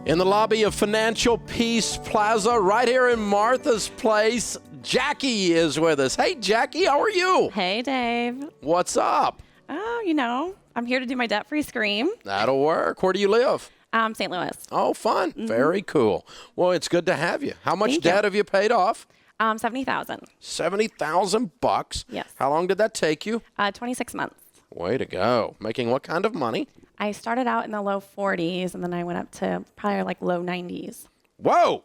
In the lobby of Financial Peace Plaza, right here in Martha's Place, Jackie is with us. Hey, Jackie, how are you? Hey, Dave. What's up? Oh, I'm here to do my debt-free scream. That'll work. Where do you live? St. Louis. Oh, fun. Mm-hmm. Very cool. Well, it's good to have you. How much debt have you paid off? $70,000. $70,000. Yes. How long did that take you? 26 months. Way to go. Making what kind of money? I started out in the low 40s, and then I went up to probably like low 90s. Whoa.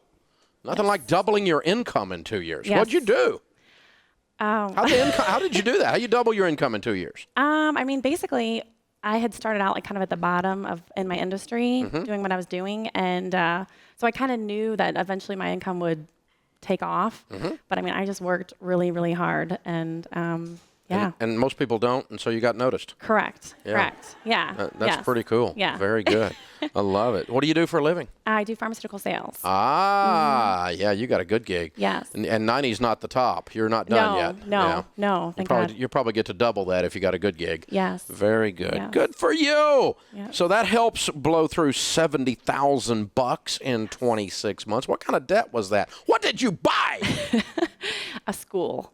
Nothing like doubling your income in 2 years. Yes. What'd you do? Oh. How did you do that? How you double your income in 2 years? Basically, I had started out like kind of at the bottom in my industry, doing what I was doing. And so I kind of knew that eventually my income would take off. But I just worked really, really hard. And yeah. And most people don't, and so you got noticed. Correct. Yeah. Correct. Yeah. That's pretty cool. Yeah. Very good. I love it. What do you do for a living? I do pharmaceutical sales. Yeah, you got a good gig. Yes. And 90's not the top. You're not done yet. No. Thank God. You probably get to double that if you got a good gig. Yes. Very good. Yes. Good for you. Yep. So that helps blow through $70,000 in 26 months. What kind of debt was that? What did you buy? A school.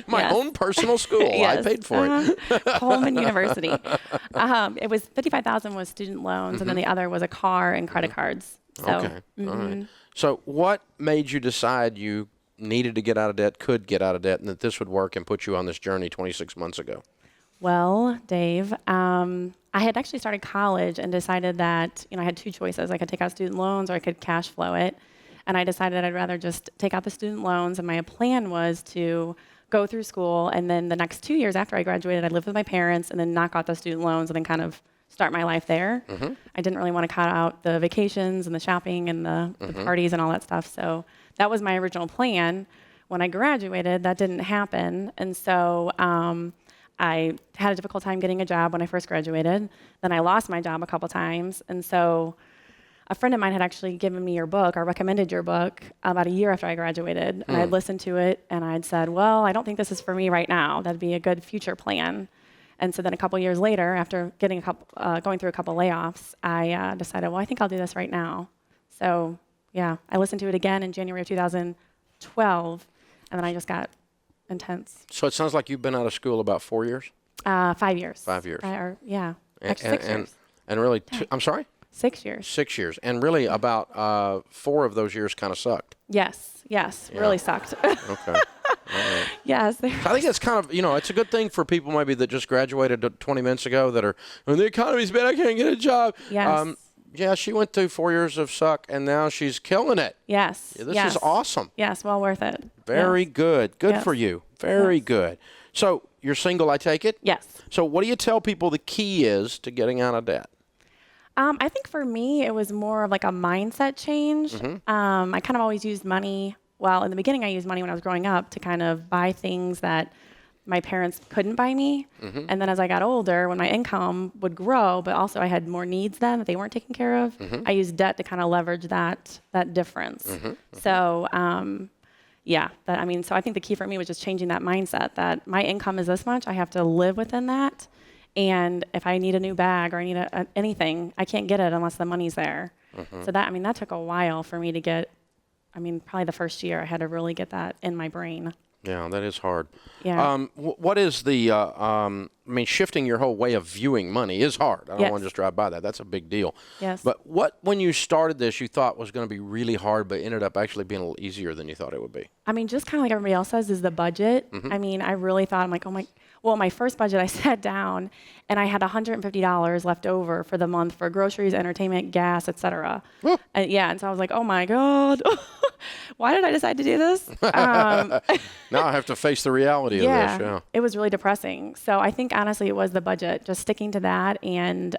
My own personal school. Yes. I paid for it. Coleman University. It was $55,000 was student loans, and then the other was a car and credit cards. So, okay. All right. So what made you decide you needed to get out of debt, could get out of debt, and that this would work and put you on this journey 26 months ago? Well, Dave, I had actually started college and decided that I had two choices. I could take out student loans or I could cash flow it. And I decided I'd rather just take out the student loans. And my plan was to go through school. And then the next 2 years after I graduated, I'd live with my parents and then knock out the student loans and then kind of start my life there. I didn't really want to cut out the vacations and the shopping and the parties and all that stuff. So that was my original plan. When I graduated, that didn't happen. And so I had a difficult time getting a job when I first graduated. Then I lost my job a couple times. And so a friend of mine had actually given me your book, or recommended your book, about a year after I graduated. And I'd listened to it, and I'd said, well, I don't think this is for me right now. That'd be a good future plan. And so then a couple years later, after getting going through a couple layoffs, I decided, well, I think I'll do this right now. So, yeah, I listened to it again in January of 2012, and then I just got intense. So it sounds like you've been out of school about 4 years? 5 years. 5 years. Yeah. Actually, 6 years. And really, I'm sorry? 6 years. 6 years. And really about 4 of those years kind of sucked. Yes. Yeah. Really sucked. Okay. Right. Yes. I think it's kind of, it's a good thing for people maybe that just graduated 20 minutes ago that are, the economy's bad, I can't get a job. Yes. Yeah, she went through 4 years of suck, and now she's killing it. Yes. This is awesome. Yes, well worth it. Very good. Good for you. Very good. So you're single, I take it? Yes. So what do you tell people the key is to getting out of debt? I think for me, it was more of like a mindset change. I kind of always used money. Well, in the beginning, I used money when I was growing up to kind of buy things that my parents couldn't buy me. And then as I got older, when my income would grow, but also I had more needs then that they weren't taken care of, I used debt to kind of leverage that difference. So, so I think the key for me was just changing that mindset that my income is this much, I have to live within that. And if I need a new bag or I need anything, I can't get it unless the money's there. So that took a while for me to get, probably the first year I had to really get that in my brain. Yeah, that is hard. Yeah. What is the, shifting your whole way of viewing money is hard. I don't want to just drive by that. That's a big deal. Yes. But when you started this, you thought was going to be really hard, but ended up actually being a little easier than you thought it would be? Just kind of like everybody else says, is the budget. I really thought, my first budget, I sat down and I had $150 left over for the month for groceries, entertainment, gas, etc. And so I was like, oh my God, why did I decide to do this? Now I have to face the reality of this. Yeah, it was really depressing. So I think honestly it was the budget, just sticking to that. And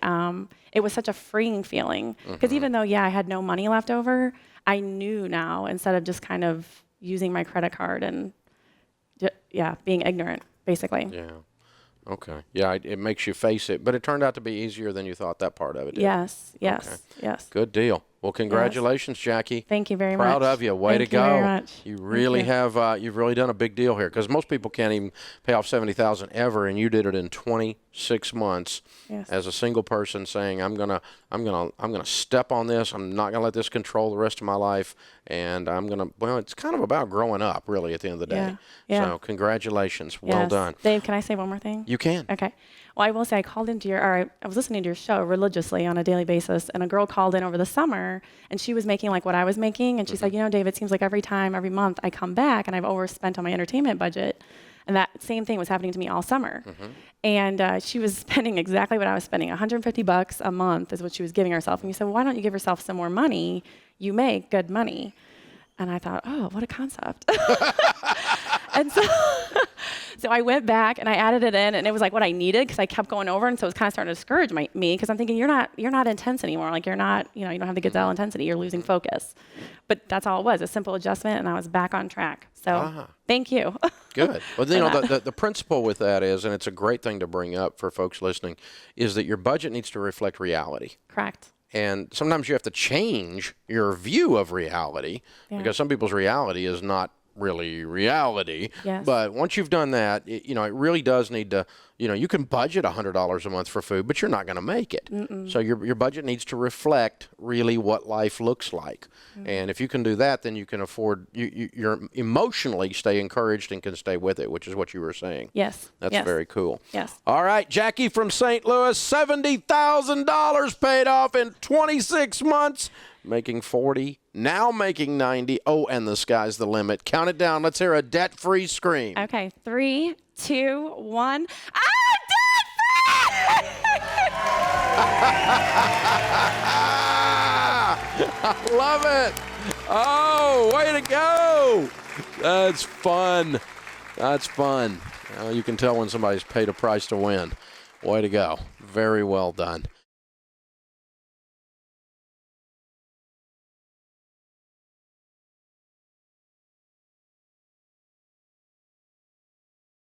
it was such a freeing feeling. Because even though, I had no money left over, I knew now instead of just kind of using my credit card and being ignorant, basically. Yeah. Okay. Yeah, it makes you face it. But it turned out to be easier than you thought, that part of it did. Yes. Okay. Yes. Good deal. Well, congratulations, Jackie. Thank you very much. Proud of you. Way to Thank you go. very much. You really have. You've really done a big deal here, because most people can't even pay off $70,000 ever, and you did it in 26 months as a single person, saying, "I'm gonna step on this. I'm not gonna let this control the rest of my life, and I'm gonna." Well, it's kind of about growing up, really, at the end of the day. Yeah. So, congratulations. Well done. Dave, can I say one more thing? You can. Okay. Well, I will say I called into I was listening to your show religiously on a daily basis, and a girl called in over the summer, and she was making like what I was making, and she said, Dave, it seems like every month I come back and I've overspent on my entertainment budget. And that same thing was happening to me all summer. And she was spending exactly what I was spending. $150 a month is what she was giving herself. And you said, well, why don't you give yourself some more money? You make good money. And I thought, oh, what a concept. And so I went back and I added it in, and it was like what I needed, because I kept going over, and so it was kind of starting to discourage me, because I'm thinking you're not intense anymore. Like, you're not, you don't have the gazelle intensity. You're losing focus. But that's all it was, a simple adjustment, and I was back on track. So thank you. Good. Well, the principle with that is, and it's a great thing to bring up for folks listening, is that your budget needs to reflect reality. Correct. And sometimes you have to change your view of reality, because some people's reality is not really reality. Yes. But once you've done that, it really does need to, you can budget $100 a month for food, but you're not going to make it. So your budget needs to reflect really what life looks like. And if you can do that, then you can afford, you're emotionally stay encouraged and can stay with it, which is what you were saying. Yes. That's very cool. Yes. All right, Jackie from St. Louis, $70,000 paid off in 26 months. Making 40, now making 90. Oh, and the sky's the limit. Count it down. Let's hear a debt-free scream. Okay, 3, 2, 1. I'm debt-free! I love it. Oh, way to go. That's fun. That's fun. You can tell when somebody's paid a price to win. Way to go. Very well done.